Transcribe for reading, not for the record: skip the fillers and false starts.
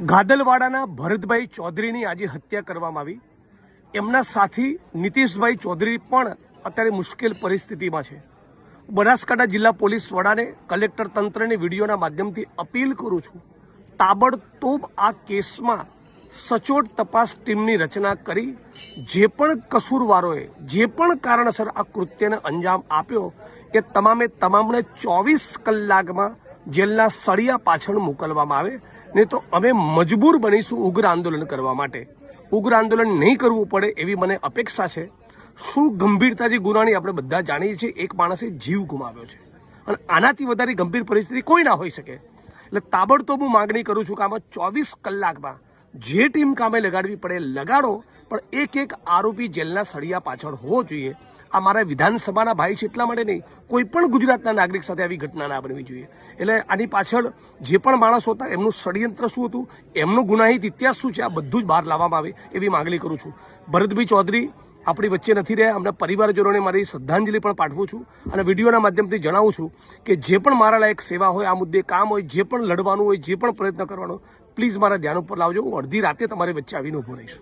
ગાદલવાડાના ભરતભાઈ ચૌધરીની આજે હત્યા કરવામાં આવી। એમના સાથી નીતિશભાઈ ચૌધરી પણ અત્યારે મુશ્કેલ પરિસ્થિતિમાં છે। બનાસકાંઠા જિલ્લા પોલીસ વડાને કલેક્ટર તંત્રની વિડીયોના માધ્યમથી અપીલ કરું છું, તાબડતોબ આ કેસમાં સચોટ તપાસ ટીમની રચના કરી જે પણ કસૂરવારોએ જે પણ કારણસર આ કૃત્યને અંજામ આપ્યો એ તમામને 24 કલાકમાં જેલના સળિયા પાછળ મોકલવામાં આવે, નહીં તો અમે મજબૂર બનીશું ઉગ્ર આંદોલન કરવા માટે। ઉગ્ર આંદોલન નહીં કરવું પડે એવી મને અપેક્ષા છે। શું ગંભીરતાથી ગુનાની આપણે બધા જાણીએ છીએ, એક માણસે જીવ ગુમાવ્યો છે અને આનાથી વધારે ગંભીર પરિસ્થિતિ કોઈ ના હોઈ શકે। એટલે તાબડતોબ હું માગણી કરું છું કે આમાં 24 કલાકમાં જે ટીમ કામે લગાડવી પડે લગાડો, પણ એક આરોપી જેલના સળિયા પાછળ હોવો જોઈએ। આ મારા વિધાનસભાના ભાઈ છે એટલા માટે નહીં, કોઈ પણ ગુજરાતના નાગરિક સાથે આવી ઘટના ના બનવી જોઈએ। એટલે આની પાછળ જે પણ માણસો હતા એમનું ષડયંત્ર શું હતું, એમનો ગુનાહિત ઇતિહાસ શું છે, આ બધું જ બહાર લાવવામાં આવે એવી માગણી કરું છું। ભરતભાઈ ચૌધરી આપણી વચ્ચે નથી રહ્યા, અમને પરિવારજનોને મારી શ્રદ્ધાંજલિ પણ પાઠવું છું અને વિડીયોના માધ્યમથી જણાવું છું કે જે પણ મારા લાયક સેવા હોય, આ મુદ્દે કામ હોય, જે પણ લડવાનું હોય, જે પણ પ્રયત્ન કરવાનો, પ્લીઝ મારા ધ્યાન ઉપર લાવજો। હું અડધી રાતે તમારી વચ્ચે આવીને ઊભો રહીશ।